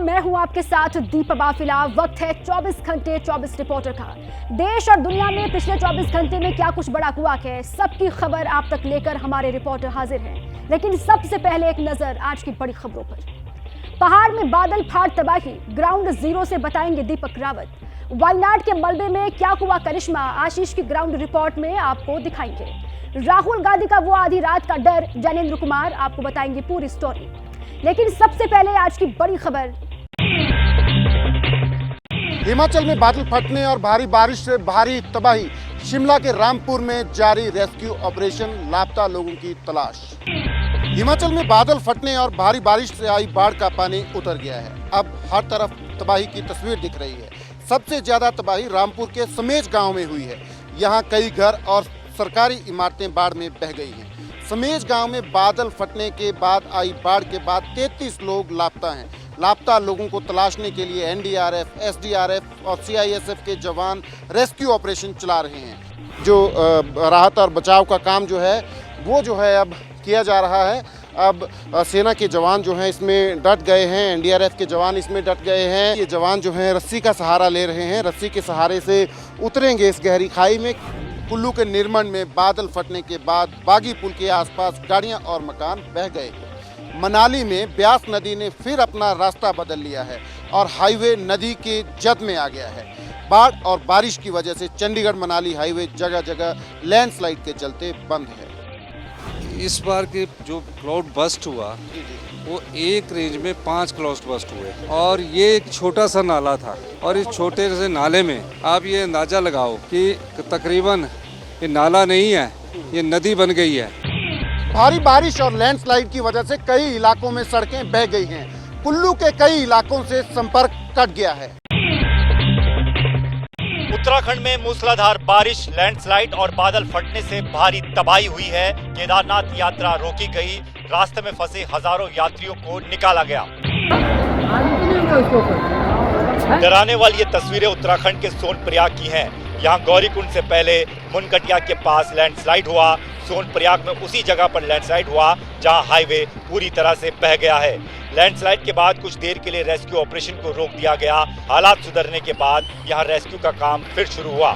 मैं हूं आपके साथ दीपा बाफिला। वक्त है 24 घंटे 24 रिपोर्टर का। देश और दुनिया में पिछले 24 घंटे में क्या कुछ बड़ा हुआ है, सबकी खबर आप तक लेकर हमारे रिपोर्टर हाजिर हैं। लेकिन सबसे पहले एक नजर आज की बड़ी खबरों पर। पहाड़ में बादल फाट तबाही, ग्राउंड जीरो से बताएंगे दीपक रावत। वायनाड के मलबे में क्या हुआ करिश्मा, आशीष की ग्राउंड रिपोर्ट में आपको दिखाएंगे। राहुल गांधी का वो आधी रात का डर, ज्ञानेंद्र कुमार आपको बताएंगे पूरी स्टोरी। लेकिन सबसे पहले आज की बड़ी खबर। हिमाचल में बादल फटने और भारी बारिश से भारी तबाही, शिमला के रामपुर में जारी रेस्क्यू ऑपरेशन, लापता लोगों की तलाश। हिमाचल में बादल फटने और भारी बारिश से आई बाढ़ का पानी उतर गया है। अब हर तरफ तबाही की तस्वीर दिख रही है। सबसे ज्यादा तबाही रामपुर के समेज गांव में हुई है। यहाँ कई घर और सरकारी इमारतें बाढ़ में बह गई हैं। समेज गांव में बादल फटने के बाद आई बाढ़ के बाद 33 लोग लापता हैं। लापता लोगों को तलाशने के लिए एनडीआरएफ, एसडीआरएफ और सीआईएसएफ के जवान रेस्क्यू ऑपरेशन चला रहे हैं। जो राहत और बचाव का काम जो है वो जो है अब किया जा रहा है। अब सेना के जवान जो हैं इसमें डट गए हैं, एनडीआरएफ के जवान इसमें डट गए हैं। ये जवान जो हैं रस्सी का सहारा ले रहे हैं, रस्सी के सहारे से उतरेंगे इस गहरी खाई में। कुल्लू के निर्मंड में बादल फटने के बाद बागी पुल के आसपास गाड़ियां और मकान बह गए। मनाली में ब्यास नदी ने फिर अपना रास्ता बदल लिया है और हाईवे नदी के जद में आ गया है। बाढ़ और बारिश की वजह से चंडीगढ़ मनाली हाईवे जगह जगह लैंडस्लाइड के चलते बंद है। इस बार के जो क्लाउड बस्ट हुआ वो एक रेंज में 5 क्लाउड बस्ट हुए और ये एक छोटा सा नाला था और इस छोटे से नाले में आप ये अंदाजा लगाओ कि तकरीबन ये नाला नहीं है, ये नदी बन गई है। भारी बारिश और लैंडस्लाइड की वजह से कई इलाकों में सड़कें बह गई हैं। कुल्लू के कई इलाकों से संपर्क कट गया है। उत्तराखंड में मूसलाधार बारिश, लैंडस्लाइड और बादल फटने से भारी तबाही हुई है। केदारनाथ यात्रा रोकी गई, रास्ते में फंसे हजारों यात्रियों को निकाला गया। डराने वाली ये तस्वीरें उत्तराखंड के सोनप्रयाग की हैं। यहाँ गौरीकुंड से पहले मुनकटिया के पास लैंडस्लाइड हुआ। सोनप्रयाग में उसी जगह पर लैंडस्लाइड हुआ जहाँ हाईवे पूरी तरह से बह गया है। लैंडस्लाइड के बाद कुछ देर के लिए रेस्क्यू ऑपरेशन को रोक दिया गया। हालात सुधरने के बाद यहाँ रेस्क्यू का काम फिर शुरू हुआ।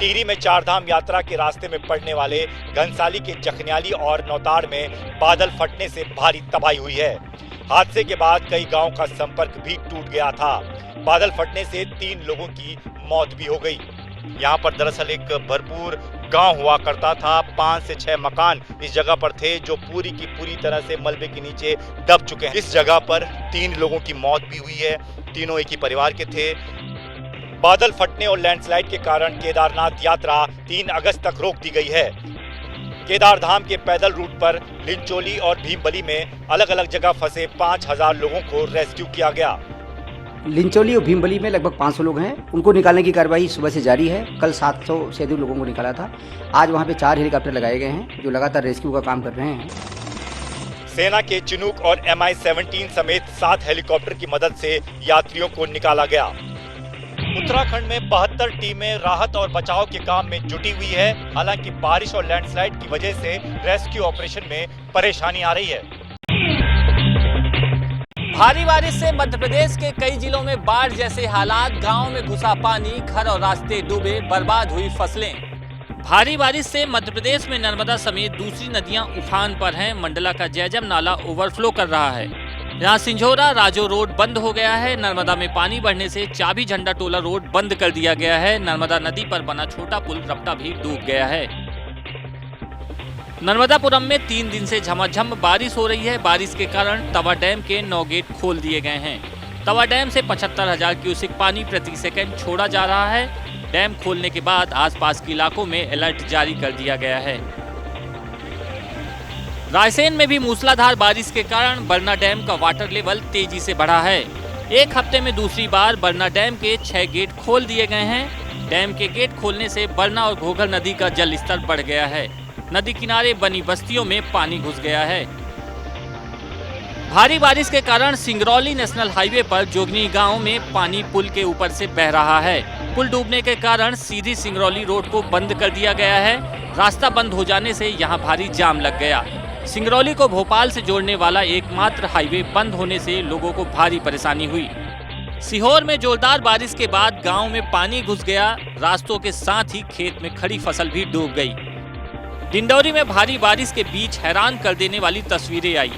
टिहरी में चारधाम यात्रा के रास्ते में पड़ने वाले घनसाली के जखनियाली और नौताड़ में बादल फटने से भारी तबाही हुई है। हादसे के बाद कई गांवों का संपर्क भी टूट गया था। बादल फटने से 3 लोगों की मौत भी हो गई। यहाँ पर दरअसल एक भरपूर गांव हुआ करता था। 5 से 6 मकान इस जगह पर थे जो पूरी की पूरी तरह से मलबे के नीचे दब चुके हैं। इस जगह पर 3 लोगों की मौत भी हुई है। तीनों एक ही परिवार के थे। बादल फटने और लैंडस्लाइड के कारण केदारनाथ यात्रा 3 अगस्त तक रोक दी गई है। केदारधाम के पैदल रूट पर लिंचोली और भीमबली में अलग अलग जगह फंसे 5000 लोगों को रेस्क्यू किया गया। लिंचोली और भीमबली में लगभग 500 लोग हैं। उनको निकालने की कार्रवाई सुबह से जारी है। कल 700 से अधिक लोगों को निकाला था। आज वहां पे 4 हेलीकॉप्टर लगाए गए हैं जो लगातार रेस्क्यू का काम कर रहे हैं। सेना के चिनूक और MI-17 समेत 7 हेलीकॉप्टर की मदद से यात्रियों को निकाला गया। उत्तराखंड में 72 टीमें राहत और बचाव के काम में जुटी हुई है। हालांकि बारिश और लैंडस्लाइड की वजह से रेस्क्यू ऑपरेशन में परेशानी आ रही है। भारी बारिश से मध्य प्रदेश के कई जिलों में बाढ़ जैसे हालात, गांव में घुसा पानी, घर और रास्ते डूबे, बर्बाद हुई फसलें। भारी बारिश से मध्य प्रदेश में नर्मदा समेत दूसरी नदियां उफान पर हैं। मंडला का जैजम नाला ओवरफ्लो कर रहा है। यहाँ सिंझोरा राजो रोड बंद हो गया है। नर्मदा में पानी बढ़ने से चाबी झंडा टोला रोड बंद कर दिया गया है। नर्मदा नदी पर बना छोटा पुल रपटा भी डूब गया है। नर्मदापुरम में 3 दिन से झमाझम बारिश हो रही है। बारिश के कारण तवा डैम के 9 गेट खोल दिए गए हैं। तवा डैम से 75,000 क्यूसेक पानी प्रति सेकंड छोड़ा जा रहा है। डैम खोलने के बाद आसपास के इलाकों में अलर्ट जारी कर दिया गया है। रायसेन में भी मूसलाधार बारिश के कारण बरना डैम का वाटर लेवल तेजी से बढ़ा है। एक हफ्ते में दूसरी बार बरना डैम के 6 गेट खोल दिए गए हैं। डैम के गेट खोलने से बरना और घोघर नदी का जल स्तर बढ़ गया है। नदी किनारे बनी बस्तियों में पानी घुस गया है। भारी बारिश के कारण सिंगरौली नेशनल हाईवे पर जोगनी गांव में पानी पुल के ऊपर से बह रहा है। पुल डूबने के कारण सीधी सिंगरौली रोड को बंद कर दिया गया है। रास्ता बंद हो जाने से यहां भारी जाम लग गया। सिंगरौली को भोपाल से जोड़ने वाला एकमात्र हाईवे बंद होने से लोगों को भारी परेशानी हुई। सीहोर में जोरदार बारिश के बाद गांव में पानी घुस गया, रास्तों के साथ ही खेत में खड़ी फसल भी डूब गई। डिंडौरी में भारी बारिश के बीच हैरान कर देने वाली तस्वीरें आई।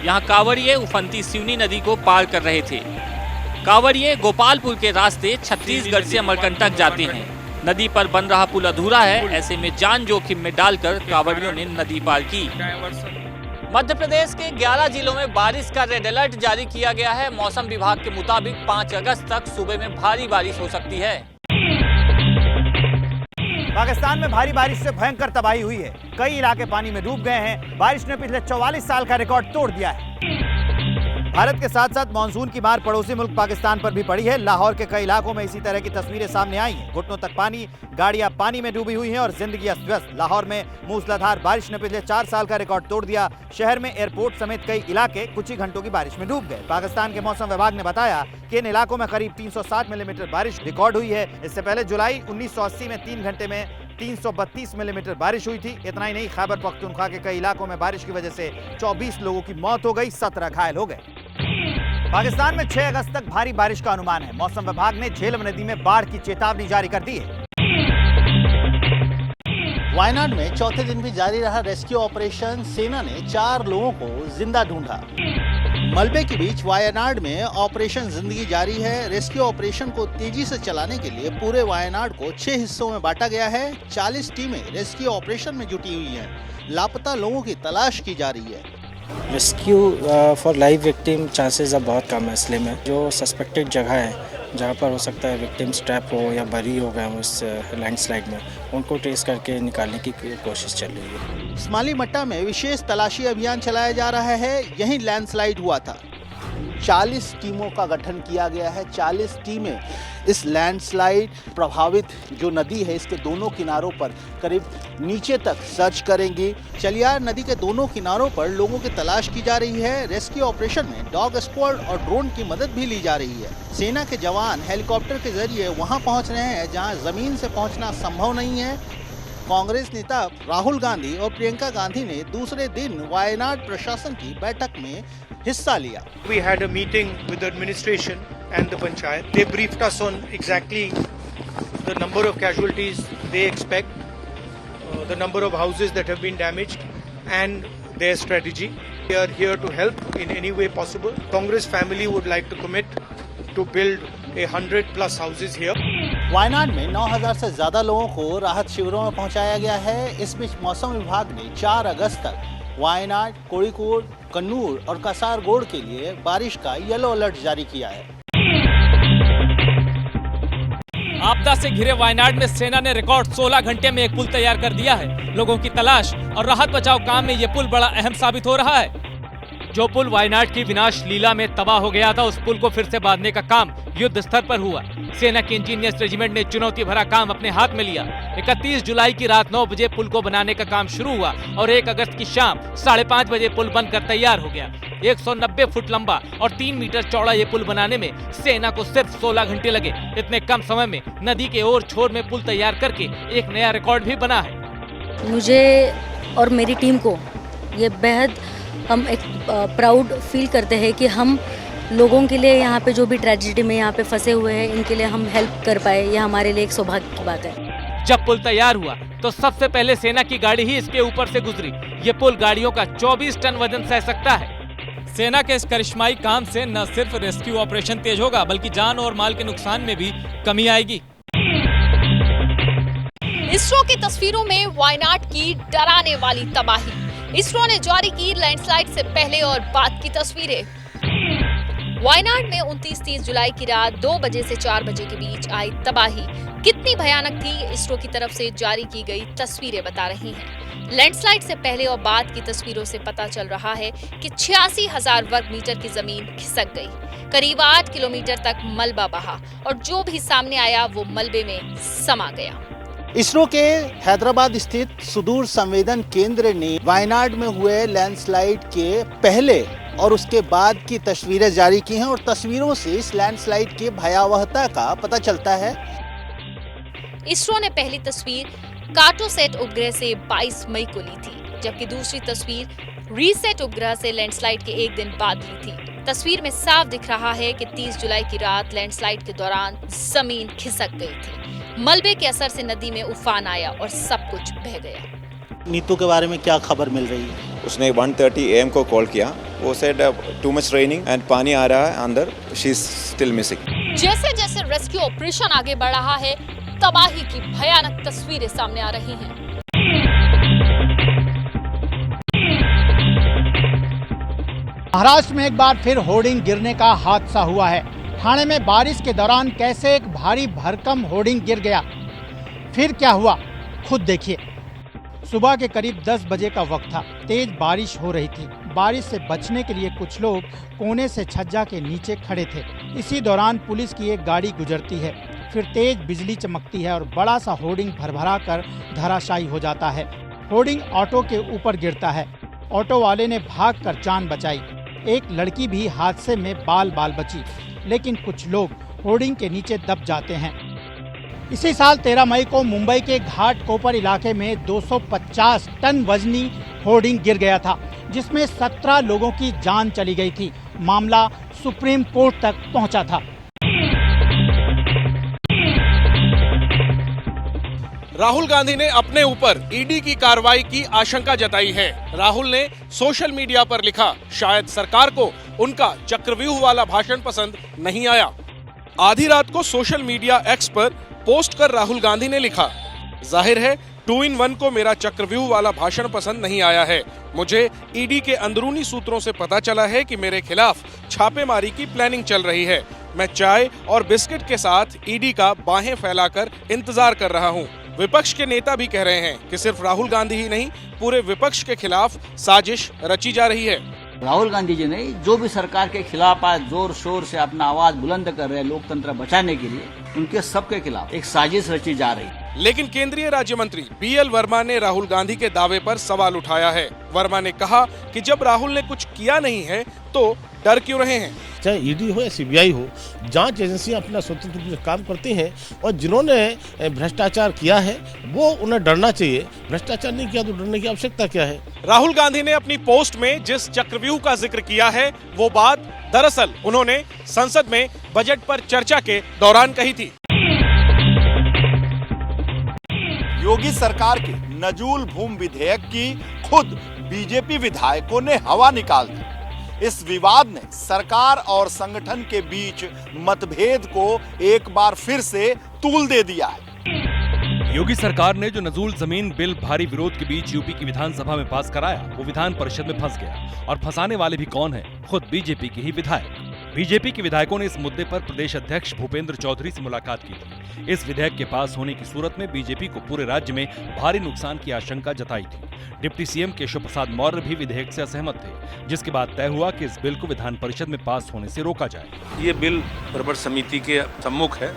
यहाँ कांवड़िए उफनती सिवनी नदी को पार कर रहे थे। कांवड़िए गोपालपुर के रास्ते छत्तीसगढ़ से अमरकंटक जाते हैं। नदी पर बन रहा पुल अधूरा है, ऐसे में जान जोखिम में डालकर कांवड़ियों ने नदी पार की। मध्य प्रदेश के 11 जिलों में बारिश का रेड अलर्ट जारी किया गया है। मौसम विभाग के मुताबिक 5 अगस्त तक सूबे में भारी बारिश हो सकती है। पाकिस्तान में भारी बारिश से भयंकर तबाही हुई है। कई इलाके पानी में डूब गए हैं। बारिश ने पिछले 44 साल का रिकॉर्ड तोड़ दिया है। भारत के साथ साथ मानसून की मार पड़ोसी मुल्क पाकिस्तान पर भी पड़ी है। लाहौर के कई इलाकों में इसी तरह की तस्वीरें सामने आई हैं। घुटनों तक पानी, गाड़ियां पानी में डूबी हुई हैं और जिंदगी अस्त-व्यस्त। लाहौर में मूसलाधार बारिश ने पिछले 4 साल का रिकॉर्ड तोड़ दिया। शहर में एयरपोर्ट समेत कई इलाके कुछ ही घंटों की बारिश में डूब गए। पाकिस्तान के मौसम विभाग ने बताया कि इन इलाकों में करीब 360 मिलीमीटर बारिश रिकॉर्ड हुई है। इससे पहले जुलाई 1980 में 3 घंटे में 332 मिलीमीटर बारिश हुई थी। इतना ही नहीं, खैबर पख्तूनख्वा के कई इलाकों में बारिश की वजह से 24 लोगों की मौत हो गई, 17 घायल हो गए। पाकिस्तान में 6 अगस्त तक भारी बारिश का अनुमान है। मौसम विभाग ने झेलम नदी में बाढ़ की चेतावनी जारी कर दी है। वायनाड में चौथे दिन भी जारी रहा रेस्क्यू ऑपरेशन। सेना ने 4 लोगों को जिंदा ढूंढा। मलबे के बीच वायनाड में ऑपरेशन जिंदगी जारी है। रेस्क्यू ऑपरेशन को तेजी से चलाने के लिए पूरे वायनाड को 6 हिस्सों में बांटा गया है। 40 टीमें रेस्क्यू ऑपरेशन में जुटी हुई हैं। लापता लोगों की तलाश की जा रही है। Rescue for live victim chances अब बहुत कम है, इसलिए में जो सस्पेक्टेड जगह है जहाँ पर हो सकता है विक्टिम्स ट्रैप हो या बरी हो गए हो इस लैंडस्लाइड में, उनको ट्रेस करके निकालने की कोशिश चल रही है। स्माली मट्टा में विशेष तलाशी अभियान चलाया जा रहा है। यहीं लैंडस्लाइड हुआ था। 40 टीमों का गठन किया गया है। 40 टीमें इस लैंडस्लाइड प्रभावित जो नदी है इसके दोनों किनारों पर करीब नीचे तक सर्च करेंगी। चलियार नदी के दोनों किनारों पर लोगों की तलाश की जा रही है। रेस्क्यू ऑपरेशन में डॉग स्क्वाड और ड्रोन की मदद भी ली जा रही है। सेना के जवान हेलीकॉप्टर के जरिए वहां पहुंच रहे हैं जहां जमीन से पहुंचना संभव नहीं है। कांग्रेस नेता राहुल गांधी और प्रियंका गांधी ने दूसरे दिन वायनाड प्रशासन की बैठक में हिस्सा लिया। We had a meeting with the administration and the panchayat. They briefed us on exactly the number of casualties they expect, the number of houses that have been damaged, and their strategy. We are here to help in any way possible. Congress family would like to commit to build 100+ houses here. Wayanad में 9000 से ज्यादा लोगों को राहत शिविरों में पहुंचाया गया है। इस बीच मौसम विभाग ने 4 अगस्त तक वायनाड, कोड़िकोड, कन्नूर और कासारगोड के लिए बारिश का येलो अलर्ट जारी किया है। आपदा से घिरे वायनाड में सेना ने रिकॉर्ड 16 घंटे में एक पुल तैयार कर दिया है। लोगों की तलाश और राहत बचाव काम में ये पुल बड़ा अहम साबित हो रहा है। जो पुल वायनाड की विनाश लीला में तबाह हो गया था, उस पुल को फिर से बांधने का काम युद्ध स्तर पर हुआ। सेना के इंजीनियर्स रेजिमेंट ने चुनौती भरा काम अपने हाथ में लिया। 31 जुलाई की रात 9 बजे पुल को बनाने का काम शुरू हुआ और 1 अगस्त की शाम 5:30 बजे पुल बनकर तैयार हो गया। 190 फुट लंबा और 3 मीटर चौड़ा ये पुल बनाने में सेना को सिर्फ 16 घंटे लगे। इतने कम समय में नदी के ओर छोर में पुल तैयार करके एक नया रिकॉर्ड भी बना है। मुझे और मेरी टीम को ये बेहद हम एक प्राउड फील करते हैं कि हम लोगों के लिए यहाँ पे जो भी ट्रेजेडी में यहाँ पे फंसे हुए हैं, इनके लिए हम हेल्प कर पाए, ये हमारे लिए एक सौभाग्य की बात है। जब पुल तैयार हुआ तो सबसे पहले सेना की गाड़ी ही इसके ऊपर से गुजरी। ये पुल गाड़ियों का 24 टन वजन सह सकता है। सेना के इस करिश्माई काम से न सिर्फ रेस्क्यू ऑपरेशन तेज होगा, बल्कि जान और माल के नुकसान में भी कमी आएगी। इसरो की तस्वीरों में वायनाड की डराने वाली तबाही। इसरो ने जारी की लैंडस्लाइड से पहले और बाद की तस्वीरें। वायनाड में 29-30 जुलाई की रात 2 बजे से 4 बजे के बीच आई तबाही कितनी भयानक थी, इसरो की तरफ से जारी की गई तस्वीरें बता रही हैं। लैंडस्लाइड से पहले और बाद की तस्वीरों से पता चल रहा है कि 86,000 वर्ग मीटर की जमीन खिसक गई। करीब 8 किलोमीटर तक मलबा बहा और जो भी सामने आया वो मलबे में समा गया। इसरो के हैदराबाद स्थित सुदूर संवेदन केंद्र ने वायनाड में हुए लैंडस्लाइड के पहले और उसके बाद की तस्वीरें जारी की हैं और तस्वीरों से इस लैंडस्लाइड की भयावहता का पता चलता है। इसरो ने पहली तस्वीर कार्टोसैट उपग्रह से 22 मई को ली थी, जबकि दूसरी तस्वीर रीसेट उपग्रह से लैंडस्लाइड के एक दिन बाद ली थी। तस्वीर में साफ दिख रहा है कि 30 जुलाई की रात लैंडस्लाइड के दौरान जमीन खिसक गई थी। मलबे के असर से नदी में उफान आया और सब कुछ बह गया। नीतू के बारे में क्या खबर मिल रही है? उसने 1:30 AM को कॉल किया। वो said too much raining and पानी आ रहा है अंदर, शी इज स्टिल मिसिंग। जैसे जैसे रेस्क्यू ऑपरेशन आगे बढ़ रहा है, तबाही की भयानक तस्वीरें सामने आ रही हैं। महाराष्ट्र में एक बार फिर होर्डिंग गिरने का हादसा हुआ है। ठाणे में बारिश के दौरान कैसे एक भारी भरकम होर्डिंग गिर गया, फिर क्या हुआ खुद देखिए। सुबह के करीब 10 बजे का वक्त था। तेज बारिश हो रही थी। बारिश से बचने के लिए कुछ लोग कोने से छज्जा के नीचे खड़े थे। इसी दौरान पुलिस की एक गाड़ी गुजरती है, फिर तेज बिजली चमकती है और बड़ा सा होर्डिंग भरभरा कर धराशायी हो जाता है। होर्डिंग ऑटो के ऊपर गिरता है। ऑटो वाले ने भागकर जान बचाई। एक लड़की भी हादसे में बाल बाल बची, लेकिन कुछ लोग होर्डिंग के नीचे दब जाते हैं। इसी साल 13 मई को मुंबई के घाट कोपर इलाके में 250 टन वजनी होर्डिंग गिर गया था, जिसमें 17 लोगों की जान चली गई थी। मामला सुप्रीम कोर्ट तक पहुंचा था। राहुल गांधी ने अपने ऊपर ईडी की कार्रवाई की आशंका जताई है। राहुल ने सोशल मीडिया पर लिखा, शायद सरकार को उनका चक्रव्यूह वाला भाषण पसंद नहीं आया। आधी रात को सोशल मीडिया एक्स पर पोस्ट कर राहुल गांधी ने लिखा, जाहिर है 2-in-1 को मेरा चक्रव्यूह वाला भाषण पसंद नहीं आया है। मुझे ईडी के अंदरूनी सूत्रों से पता चला है कि मेरे खिलाफ छापेमारी की प्लानिंग चल रही है। मैं चाय और बिस्किट के साथ ईडी का बाहें फैलाकर इंतजार कर रहा हूं। विपक्ष के नेता भी कह रहे हैं कि सिर्फ राहुल गांधी ही नहीं, पूरे विपक्ष के खिलाफ साजिश रची जा रही है। राहुल गांधी जी नहीं, जो भी सरकार के खिलाफ आज जोर शोर से अपना आवाज बुलंद कर रहे हैं लोकतंत्र बचाने के लिए, उनके सबके खिलाफ एक साजिश रची जा रही है। लेकिन केंद्रीय राज्य मंत्री BL वर्मा ने राहुल गांधी के दावे पर सवाल उठाया है। वर्मा ने कहा कि जब राहुल ने कुछ किया नहीं है तो डर क्यों रहे हैं। चाहे ईडी हो या CBI हो, जांच एजेंसियां अपना स्वतंत्र रूप से काम करती हैं और जिन्होंने भ्रष्टाचार किया है वो उन्हें डरना चाहिए। भ्रष्टाचार नहीं किया तो डरने की आवश्यकता क्या है। राहुल गांधी ने अपनी पोस्ट में जिस चक्रव्यूह का जिक्र किया है वो बात दरअसल उन्होंने संसद में बजट पर चर्चा के दौरान कही थी। योगी सरकार के नजूल भूमि विधेयक की खुद बीजेपी विधायकों ने हवा निकाल दी। इस विवाद ने सरकार और संगठन के बीच मतभेद को एक बार फिर से तूल दे दिया है। योगी सरकार ने जो नजूल जमीन बिल भारी विरोध के बीच यूपी की विधानसभा में पास कराया, वो विधान परिषद में फंस गया। और फंसाने वाले भी कौन है? खुद बीजेपी के ही विधायक। बीजेपी के विधायकों ने इस मुद्दे पर प्रदेश अध्यक्ष भूपेंद्र चौधरी से मुलाकात की थी। इस विधेयक के पास होने की सूरत में बीजेपी को पूरे राज्य में भारी नुकसान की आशंका जताई थी। डिप्टी सीएम केशव प्रसाद मौर्य भी विधेयक से असहमत थे, जिसके बाद तय हुआ कि इस बिल को विधान परिषद में पास होने से रोका जाए। ये बिल प्रवर समिति के सम्मुख है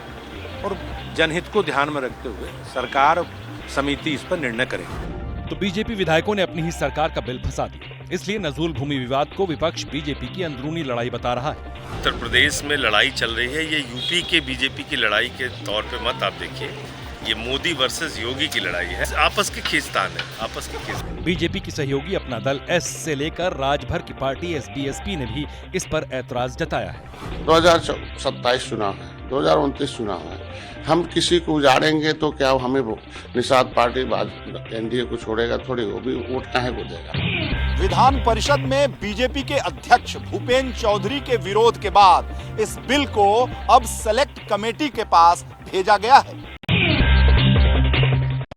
और जनहित को ध्यान में रखते हुए सरकार समिति इस पर निर्णय करेगी। तो बीजेपी विधायकों ने अपनी ही सरकार का बिल फंसा दिया। इसलिए नजूल भूमि विवाद को विपक्ष बीजेपी की अंदरूनी लड़ाई बता रहा है। उत्तर प्रदेश में लड़ाई चल रही है, ये यूपी के बीजेपी की लड़ाई के तौर पे मत आप देखिए, ये मोदी वर्सेस योगी की लड़ाई है। आपस की खींचतान है, आपस की खींचतान। बीजेपी की सहयोगी अपना दल एस से लेकर राजभर की पार्टी SBSP ने भी इस पर ऐतराज जताया है। 2027 चुनाव है, 2029 चुनाव है। हम किसी को उजाड़ेंगे तो क्या हमें वो निषाद पार्टी NDA को छोड़ेगा थोड़ी, वो भी वोट काहे को देगा। विधान परिषद में बीजेपी के अध्यक्ष भूपेंद्र चौधरी के विरोध के बाद इस बिल को अब सेलेक्ट कमेटी के पास भेजा गया है।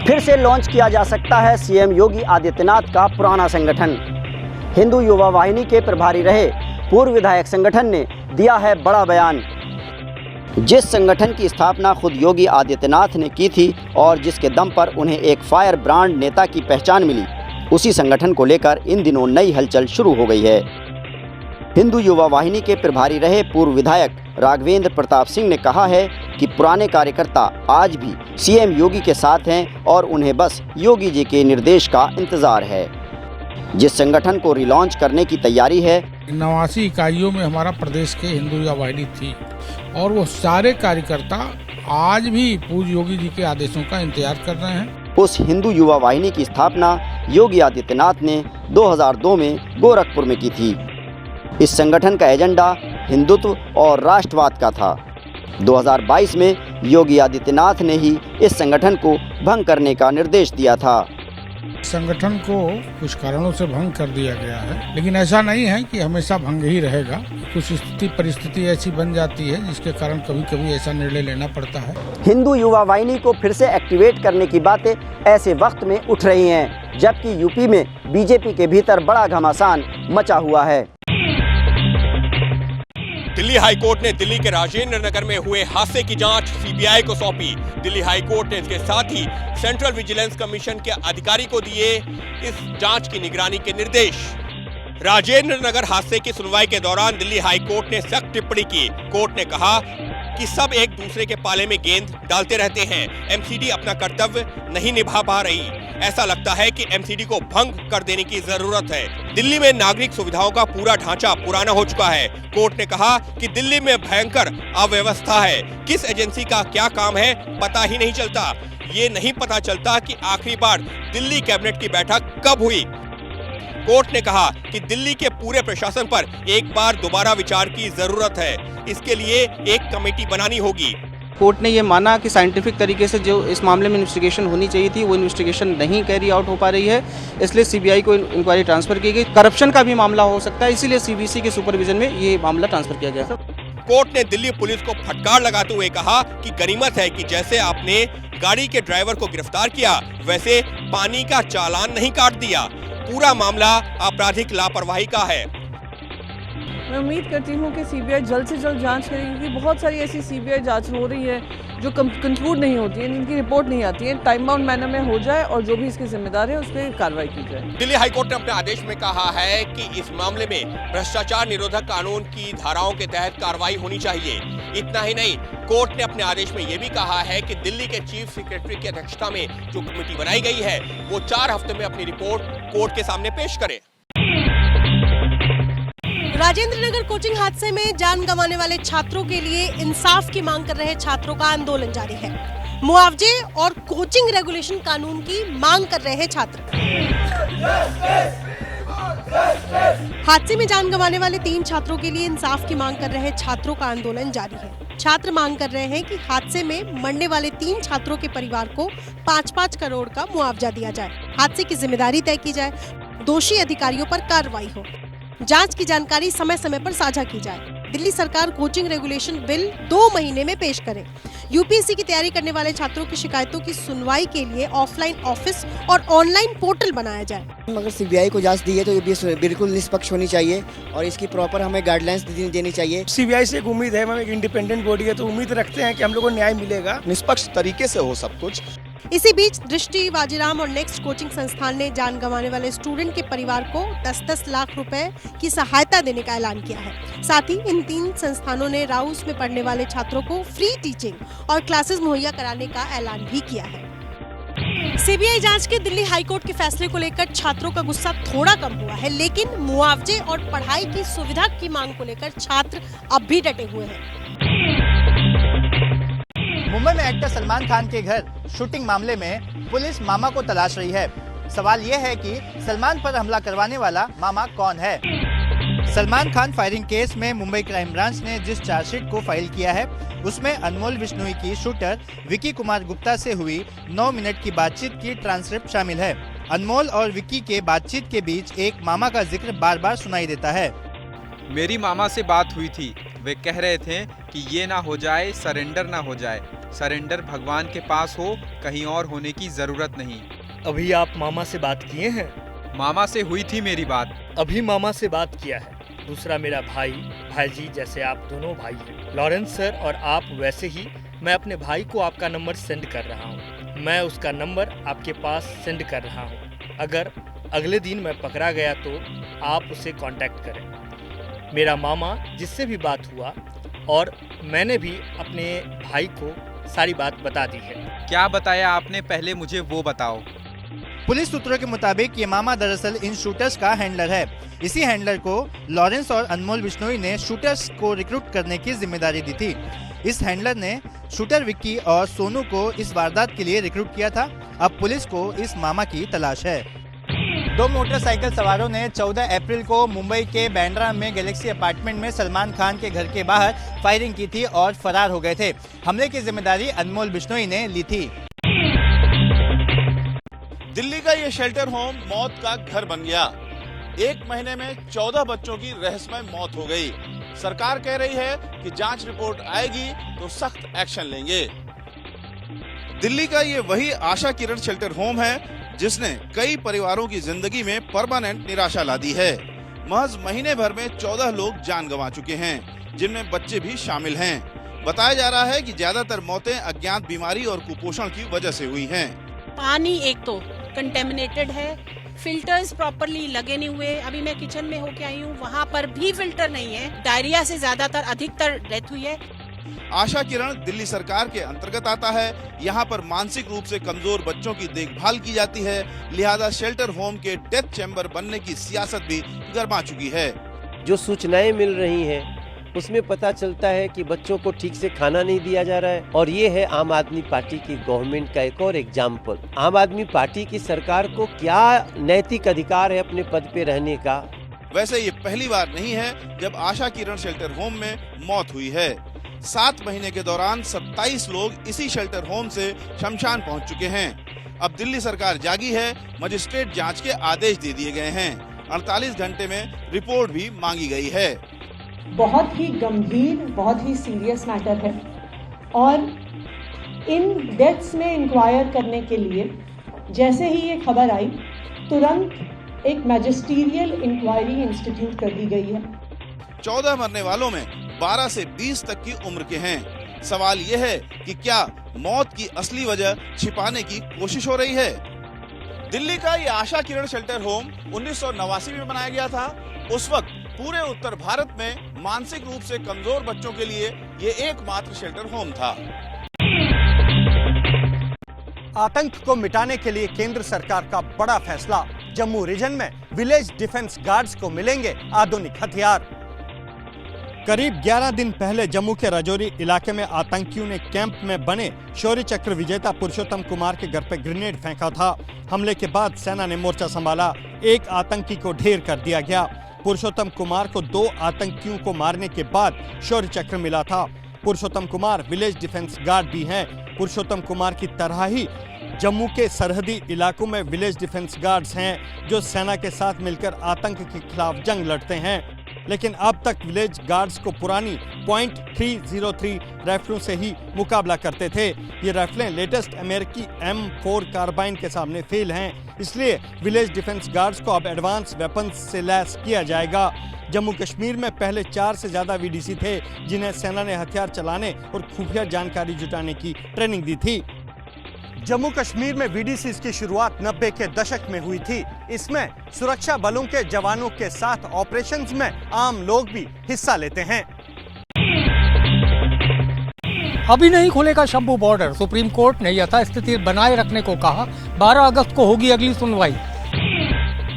फिर से लॉन्च किया जा सकता है सीएम योगी आदित्यनाथ का पुराना संगठन। हिंदू युवा वाहिनी के प्रभारी रहे पूर्व विधायक संगठन ने दिया है बड़ा बयान। जिस संगठन की स्थापना खुद योगी आदित्यनाथ ने की थी और जिसके दम पर उन्हें एक फायर ब्रांड नेता की पहचान मिली, उसी संगठन को लेकर इन दिनों नई हलचल शुरू हो गई है। हिंदू युवा वाहिनी के प्रभारी रहे पूर्व विधायक राघवेंद्र प्रताप सिंह ने कहा है कि पुराने कार्यकर्ता आज भी सीएम योगी के साथ हैं और उन्हें बस योगी जी के निर्देश का इंतजार है। जिस संगठन को रिलॉन्च करने की तैयारी है, 89 इकाइयों में हमारा प्रदेश के हिंदू युवा वाहिनी थी और वो सारे कार्यकर्ता आज भी पूज्य योगी जी के आदेशों का इंतजार कर रहे हैं। उस हिंदू युवा वाहिनी की स्थापना योगी आदित्यनाथ ने 2002 में गोरखपुर में की थी। इस संगठन का एजेंडा हिंदुत्व और राष्ट्रवाद का था। 2022 में योगी आदित्यनाथ ने ही इस संगठन को भंग करने का निर्देश दिया था। संगठन को कुछ कारणों से भंग कर दिया गया है, लेकिन ऐसा नहीं है कि हमेशा भंग ही रहेगा। कुछ स्थिति परिस्थिति ऐसी बन जाती है जिसके कारण कभी कभी ऐसा निर्णय लेना पड़ता है। हिंदू युवा वाहिनी को फिर से एक्टिवेट करने की बातें ऐसे वक्त में उठ रही हैं, जबकि यूपी में बीजेपी के भीतर बड़ा घमासान मचा हुआ है। दिल्ली हाईकोर्ट ने दिल्ली के राजेंद्र नगर में हुए हादसे की जांच सीबीआई को सौंपी। दिल्ली हाईकोर्ट ने इसके साथ ही सेंट्रल विजिलेंस कमीशन के अधिकारी को दिए इस जांच की निगरानी के निर्देश। राजेंद्र नगर हादसे की सुनवाई के दौरान दिल्ली हाईकोर्ट ने सख्त टिप्पणी की। कोर्ट ने कहा कि सब एक दूसरे के पाले में गेंद डालते रहते हैं। एमसीडी अपना कर्तव्य नहीं निभा पा रही। ऐसा लगता है कि एमसीडी को भंग कर देने की जरूरत है। दिल्ली में नागरिक सुविधाओं का पूरा ढांचा पुराना हो चुका है। कोर्ट ने कहा कि दिल्ली में भयंकर अव्यवस्था है। किस एजेंसी का क्या काम है पता ही नहीं चलता। ये नहीं पता चलता कि आखिरी बार दिल्ली कैबिनेट की बैठक कब हुई। कोर्ट ने कहा कि दिल्ली के पूरे प्रशासन पर एक बार दोबारा विचार की जरूरत है। इसके लिए एक कमेटी बनानी होगी। कोर्ट ने ये माना कि साइंटिफिक तरीके से जो इस मामले में इन्वेस्टिगेशन होनी चाहिए थी वो इन्वेस्टिगेशन नहीं कैरी आउट हो पा रही है, इसलिए सीबीआई को इंक्वायरी ट्रांसफर की गई। करप्शन का भी मामला हो सकता है, इसीलिए सीबीसी के सुपरविजन में ये मामला ट्रांसफर किया गया। कोर्ट ने दिल्ली पुलिस को फटकार लगाते हुए कहा कि गनीमत है कि जैसे आपने गाड़ी के ड्राइवर को गिरफ्तार किया, वैसे पानी का चालान नहीं काट दिया। पूरा मामला आपराधिक लापरवाही का है। मैं उम्मीद करती हूँ कि सीबीआई जल्द से जल्द जांच करेगी, क्योंकि बहुत सारी ऐसी सीबीआई जांच हो रही है जो कंक्लूड नहीं होती है, इनकी रिपोर्ट नहीं आती है। टाइम बाउंड मैनर में हो जाए और जो भी इसके जिम्मेदार है उस पर कार्रवाई की जाए। दिल्ली हाईकोर्ट ने अपने आदेश में कहा है कि इस मामले में भ्रष्टाचार निरोधक कानून की धाराओं के तहत कार्रवाई होनी चाहिए। इतना ही नहीं, कोर्ट ने अपने आदेश में यह भी कहा है कि दिल्ली के चीफ सेक्रेटरी की अध्यक्षता में जो कमेटी बनाई गई है वो 4 हफ्ते में अपनी रिपोर्ट कोर्ट के सामने पेश करे। राजेंद्र नगर कोचिंग हादसे में जान गंवाने वाले छात्रों के लिए इंसाफ की मांग कर रहे छात्रों का आंदोलन जारी है। मुआवजे और कोचिंग रेगुलेशन कानून की मांग कर रहे हैं छात्र। हादसे में जान गंवाने वाले 3 छात्रों के लिए इंसाफ की मांग कर रहे छात्रों का आंदोलन जारी है। छात्र मांग कर रहे हैं कि हादसे में मरने वाले 3 छात्रों के परिवार को 5-5 करोड़ का मुआवजा दिया जाए। हादसे की जिम्मेदारी तय की जाए, दोषी अधिकारियों पर कार्रवाई हो, जांच की जानकारी समय समय पर साझा की जाए। दिल्ली सरकार कोचिंग रेगुलेशन बिल 2 महीने में पेश करे। यूपीएससी की तैयारी करने वाले छात्रों की शिकायतों की सुनवाई के लिए ऑफलाइन ऑफिस और ऑनलाइन पोर्टल बनाया जाए। अगर सीबीआई को जांच दी है तो ये बिल्कुल निष्पक्ष होनी चाहिए और इसकी प्रॉपर हमें गाइडलाइंस देनी चाहिए। सीबीआई से एक उम्मीद है, हम एक इंडिपेंडेंट बॉडी है तो उम्मीद रखते हैं कि हम लोग को न्याय मिलेगा, निष्पक्ष तरीके से हो सब कुछ। इसी बीच दृष्टि, वाजीराम और नेक्स्ट कोचिंग संस्थान ने जान गंवाने वाले स्टूडेंट के परिवार को 10-10 लाख रुपए की सहायता देने का ऐलान किया है। साथ ही इन 3 संस्थानों ने राउस में पढ़ने वाले छात्रों को फ्री टीचिंग और क्लासेस मुहैया कराने का ऐलान भी किया है। सीबीआई जांच के दिल्ली हाईकोर्ट के फैसले को लेकर छात्रों का गुस्सा थोड़ा कम हुआ है, लेकिन मुआवजे और पढ़ाई की सुविधा की मांग को लेकर छात्र अब भी डटे हुए हैं। मुंबई में एक्टर सलमान खान के घर शूटिंग मामले में पुलिस मामा को तलाश रही है। सवाल यह है कि सलमान पर हमला करवाने वाला मामा कौन है। सलमान खान फायरिंग केस में मुंबई क्राइम ब्रांच ने जिस चार्जशीट को फाइल किया है उसमें अनमोल बिश्नोई की शूटर विकी कुमार गुप्ता से हुई 9 मिनट की बातचीत की ट्रांसक्रिप्ट शामिल है। अनमोल और विकी के बातचीत के बीच एक मामा का जिक्र बार बार सुनाई देता है। मेरी मामा से बात हुई थी, वे कह रहे थे कि ये ना हो जाए, सरेंडर ना हो जाए। सरेंडर भगवान के पास हो, कहीं और होने की जरूरत नहीं। अभी आप मामा से बात किए हैं? मामा से हुई थी मेरी बात। अभी मामा से बात किया है। दूसरा मेरा भाईजी जैसे आप दोनों भाई हैं। लॉरेंस सर और आप वैसे ही मैं अपने भाई को आपका नंबर सेंड कर रहा हूँ। मैं उसका नंबर आपके पास सेंड कर रहा हूँ। अगर अगले दिन मैं पकड़ा गया तो आप उसे कांटेक्ट करें। मेरा मामा जिससे भी बात हुआ और मैंने भी अपने भाई को सारी बात बता दी है। क्या बताया आपने, पहले मुझे वो बताओ। पुलिस सूत्रों के मुताबिक ये मामा दरअसल इन शूटर्स का हैंडलर है। इसी हैंडलर को लॉरेंस और अनमोल बिश्नोई ने शूटर्स को रिक्रूट करने की जिम्मेदारी दी थी। इस हैंडलर ने शूटर विक्की और सोनू को इस वारदात के लिए रिक्रूट किया था। अब पुलिस को इस मामा की तलाश है। 2 मोटरसाइकिल सवारों ने 14 अप्रैल को मुंबई के बांद्रा में गैलेक्सी अपार्टमेंट में सलमान खान के घर के बाहर फायरिंग की थी और फरार हो गए थे। हमले की जिम्मेदारी अनमोल बिश्नोई ने ली थी। दिल्ली का ये शेल्टर होम मौत का घर बन गया। 1 महीने में 14 बच्चों की रहस्यमय मौत हो गई। सरकार कह रही है कि जांच रिपोर्ट आएगी तो सख्त एक्शन लेंगे। दिल्ली का ये वही आशा किरण शेल्टर होम है जिसने कई परिवारों की जिंदगी में परमानेंट निराशा ला दी है। महज महीने भर में 14 लोग जान गंवा चुके हैं, जिनमें बच्चे भी शामिल हैं। बताया जा रहा है कि ज्यादातर मौतें अज्ञात बीमारी और कुपोषण की वजह से हुई हैं। पानी एक तो कंटेमिनेटेड है, फिल्टर्स प्रॉपरली लगे नहीं हुए। अभी मैं किचन में होके आई हूँ, वहाँ पर भी फिल्टर नहीं है। डायरिया से अधिकतर डेथ हुई है। आशा किरण दिल्ली सरकार के अंतर्गत आता है। यहाँ पर मानसिक रूप से कमजोर बच्चों की देखभाल की जाती है। लिहाजा शेल्टर होम के डेथ चैम्बर बनने की सियासत भी गरमा चुकी है। जो सूचनाएं मिल रही हैं उसमें पता चलता है कि बच्चों को ठीक से खाना नहीं दिया जा रहा है, और ये है आम आदमी पार्टी की गवर्नमेंट का एक और एग्जाम्पल। आम आदमी पार्टी की सरकार को क्या नैतिक अधिकार है अपने पद पे रहने का। वैसे ये पहली बार नहीं है जब आशा किरण शेल्टर होम में मौत हुई है। 7 महीने के दौरान 27 लोग इसी शेल्टर होम से शमशान पहुंच चुके हैं। अब दिल्ली सरकार जागी है, मजिस्ट्रेट जांच के आदेश दे दिए गए हैं। 48 घंटे में रिपोर्ट भी मांगी गई है। बहुत ही गंभीर, बहुत ही सीरियस मैटर है, और इन डेथ्स में इंक्वायर करने के लिए जैसे ही ये खबर आई तुरंत एक मैजिस्ट्रियल इंक्वायरी इंस्टीट्यूट कर दी गई है। 14 मरने वालों में 12 से 20 तक की उम्र के हैं। सवाल यह है कि क्या मौत की असली वजह छिपाने की कोशिश हो रही है। दिल्ली का ये आशा किरण शेल्टर होम 1989 में बनाया गया था। उस वक्त पूरे उत्तर भारत में मानसिक रूप से कमजोर बच्चों के लिए ये एकमात्र शेल्टर होम था। आतंक को मिटाने के लिए केंद्र सरकार का बड़ा फैसला। जम्मू रीजन में विलेज डिफेंस गार्ड्स को मिलेंगे आधुनिक हथियार। करीब 11 दिन पहले जम्मू के राजौरी इलाके में आतंकियों ने कैंप में बने शौर्य चक्र विजेता पुरुषोत्तम कुमार के घर पर ग्रेनेड फेंका था। हमले के बाद सेना ने मोर्चा संभाला। एक आतंकी को ढेर कर दिया गया। पुरुषोत्तम कुमार को 2 आतंकियों को मारने के बाद शौर्य चक्र मिला था। पुरुषोत्तम कुमार विलेज डिफेंस गार्ड भी हैं। पुरुषोत्तम कुमार की तरह ही जम्मू के सरहदी इलाकों में विलेज डिफेंस गार्ड्स हैं जो सेना के साथ मिलकर आतंक के खिलाफ जंग लड़ते हैं। लेकिन अब तक विलेज गार्ड्स को पुरानी .303 राइफलों से ही मुकाबला करते थे। ये राइफलें लेटेस्ट अमेरिकी M4 कार्बाइन के सामने फेल हैं। इसलिए विलेज डिफेंस गार्ड्स को अब एडवांस वेपन्स से लैस किया जाएगा। जम्मू कश्मीर में पहले 4 से ज्यादा VDC थे जिन्हें सेना ने हथियार चलाने और खुफिया जानकारी जुटाने की ट्रेनिंग दी थी। जम्मू कश्मीर में VDCs की शुरुआत 90 के दशक में हुई थी। इसमें सुरक्षा बलों के जवानों के साथ ऑपरेशंस में आम लोग भी हिस्सा लेते हैं। अभी नहीं खुलेगा शंभू बॉर्डर, सुप्रीम कोर्ट ने यथास्थिति बनाए रखने को कहा। 12 अगस्त को होगी अगली सुनवाई।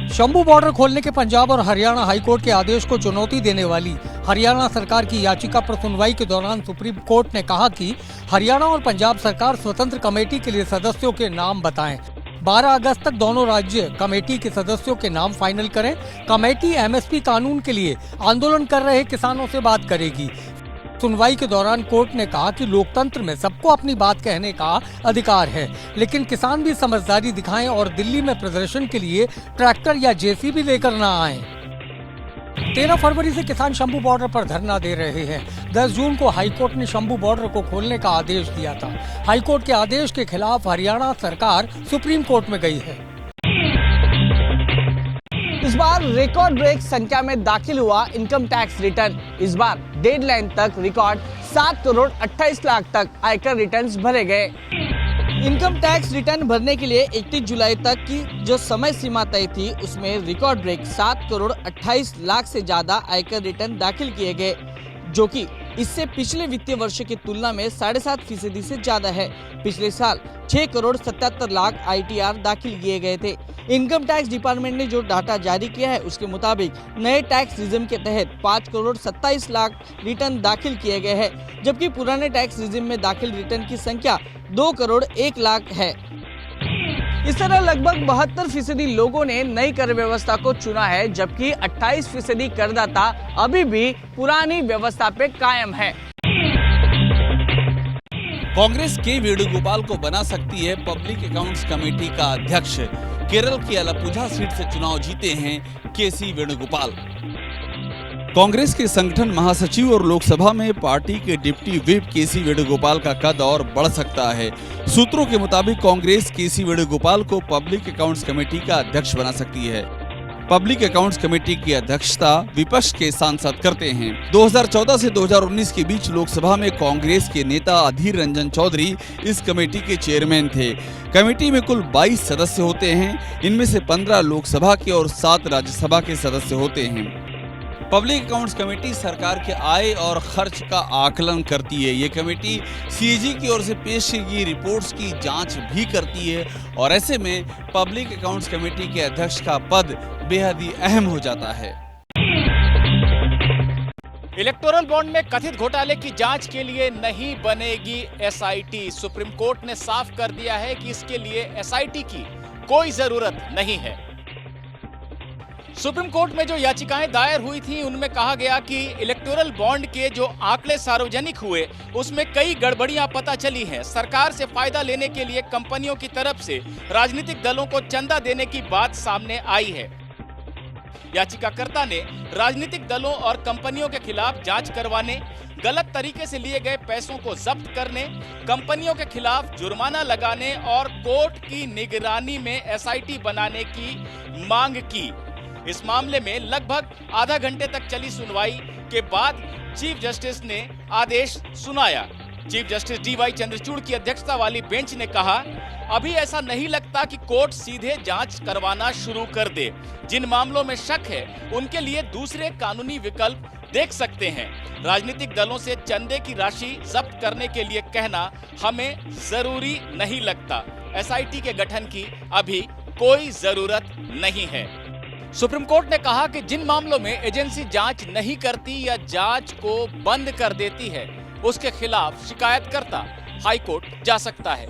शंभू बॉर्डर खोलने के पंजाब और हरियाणा हाईकोर्ट के आदेश को चुनौती देने वाली हरियाणा सरकार की याचिका पर सुनवाई के दौरान सुप्रीम कोर्ट ने कहा कि हरियाणा और पंजाब सरकार स्वतंत्र कमेटी के लिए सदस्यों के नाम बताएं। 12 अगस्त तक दोनों राज्य कमेटी के सदस्यों के नाम फाइनल करें। कमेटी MSP कानून के लिए आंदोलन कर रहे किसानों से बात करेगी। सुनवाई के दौरान कोर्ट ने कहा कि लोकतंत्र में सबको अपनी बात कहने का अधिकार है, लेकिन किसान भी समझदारी दिखाएं और दिल्ली में प्रदर्शन के लिए ट्रैक्टर या JCB लेकर न आएं। 13 फरवरी से किसान शंभू बॉर्डर पर धरना दे रहे हैं। 10 जून को हाईकोर्ट ने शंभू बॉर्डर को खोलने का आदेश दिया था। हाईकोर्ट के आदेश के खिलाफ हरियाणा सरकार सुप्रीम कोर्ट में गई है। इस बार रिकॉर्ड ब्रेक संख्या में दाखिल हुआ इनकम टैक्स रिटर्न। इस बार डेडलाइन तक रिकॉर्ड 7 करोड़ 28 लाख तक आयकर रिटर्न्स भरे गए। इनकम टैक्स रिटर्न भरने के लिए 31 जुलाई तक की जो समय सीमा तय थी उसमें रिकॉर्ड ब्रेक 7 करोड़ 28 लाख से ज्यादा आयकर रिटर्न दाखिल किए गए, जो कि इससे पिछले वित्तीय वर्ष की तुलना में 7.5% से ज्यादा है। पिछले साल 6 करोड़ 77 लाख ITR दाखिल किए गए थे। इनकम टैक्स डिपार्टमेंट ने जो डाटा जारी किया है उसके मुताबिक नए टैक्स रिजिम के तहत 5 करोड़ 27 लाख रिटर्न दाखिल किए गए हैं, जबकि पुराने टैक्स रिजिम में दाखिल रिटर्न की संख्या 2 करोड़ 1 लाख है। इस तरह लगभग 72% लोगों ने नई कर व्यवस्था को चुना है, जबकि 28% करदाता अभी भी पुरानी व्यवस्था पे कायम है। कांग्रेस के वेणुगोपाल को बना सकती है पब्लिक अकाउंट्स कमेटी का अध्यक्ष। केरल की अलपुझा सीट से चुनाव जीते हैं केसी वेणुगोपाल। कांग्रेस के संगठन महासचिव और लोकसभा में पार्टी के डिप्टी व्हिप केसी वेणुगोपाल का कद और बढ़ सकता है। सूत्रों के मुताबिक कांग्रेस केसी वेणुगोपाल को पब्लिक अकाउंट्स कमेटी का अध्यक्ष बना सकती है। पब्लिक अकाउंट्स कमेटी की अध्यक्षता विपक्ष के सांसद करते हैं। 2014 से 2019 के बीच लोकसभा में कांग्रेस के नेता अधीर रंजन चौधरी इस कमेटी के चेयरमैन थे। कमेटी में कुल 22 सदस्य होते हैं। इनमें से 15 लोकसभा के और 7 राज्यसभा के सदस्य होते हैं। पब्लिक अकाउंट्स कमेटी सरकार के आय और खर्च का आकलन करती है। ये कमेटी सीएजी की ओर से पेश की गई रिपोर्ट्स की जांच भी करती है और ऐसे में पब्लिक अकाउंट्स कमेटी के अध्यक्ष का पद बेहद ही अहम हो जाता है। इलेक्टोरल बॉन्ड में कथित घोटाले की जांच के लिए नहीं बनेगी एसआईटी। सुप्रीम कोर्ट ने साफ कर दिया है कि इसके लिए एसआईटी की कोई जरूरत नहीं है। सुप्रीम कोर्ट में जो याचिकाएं दायर हुई थी उनमें कहा गया कि इलेक्टोरल बॉन्ड के जो आंकड़े सार्वजनिक हुए उसमें कई गड़बड़ियां पता चली हैं। सरकार से फायदा लेने के लिए कंपनियों की तरफ से राजनीतिक दलों को चंदा देने की बात सामने आई है। याचिकाकर्ता ने राजनीतिक दलों और कंपनियों के खिलाफ जांच करवाने, गलत तरीके से लिए गए पैसों को जब्त करने, कंपनियों के खिलाफ जुर्माना लगाने और कोर्ट की निगरानी में एसआईटी बनाने की मांग की। इस मामले में लगभग आधा घंटे तक चली सुनवाई के बाद चीफ जस्टिस ने आदेश सुनाया। चीफ जस्टिस डीवाई चंद्रचूड़ की अध्यक्षता वाली बेंच ने कहा, अभी ऐसा नहीं लगता कि कोर्ट सीधे जांच करवाना शुरू कर दे। जिन मामलों में शक है उनके लिए दूसरे कानूनी विकल्प देख सकते हैं। राजनीतिक दलों से चंदे की राशि जब्त करने के लिए कहना हमें जरूरी नहीं लगता। एसआईटी के गठन की अभी कोई जरूरत नहीं है। सुप्रीम कोर्ट ने कहा कि जिन मामलों में एजेंसी जांच नहीं करती या जांच को बंद कर देती है उसके खिलाफ शिकायतकर्ता हाईकोर्ट जा सकता है।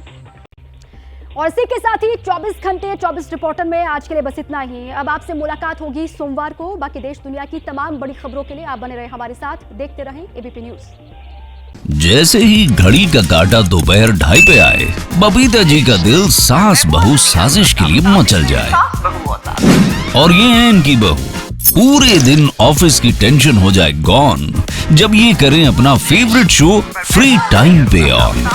और इसी के साथ ही 24 घंटे 24 रिपोर्टर में आज के लिए बस इतना ही। अब आपसे मुलाकात होगी सोमवार को। बाकी देश दुनिया की तमाम बड़ी खबरों के लिए आप बने रहे हमारे साथ, देखते रहें एबीपी न्यूज। जैसे ही घड़ी का काटा दोपहर 2:30 पे आए, बबीता जी का दिल सास बहू साजिश के लिए मचल जाए। और ये है इनकी बहू, पूरे दिन ऑफिस की टेंशन हो जाए गॉन जब ये करें अपना फेवरेट शो फ्री टाइम पे ऑन।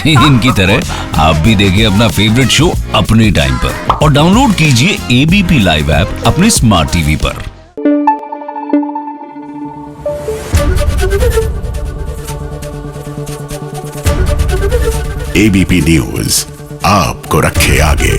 इनकी तरह आप भी देखें अपना फेवरेट शो अपने टाइम पर और डाउनलोड कीजिए एबीपी लाइव ऐप अपने स्मार्ट टीवी पर। एबीपी न्यूज आपको रखे आगे।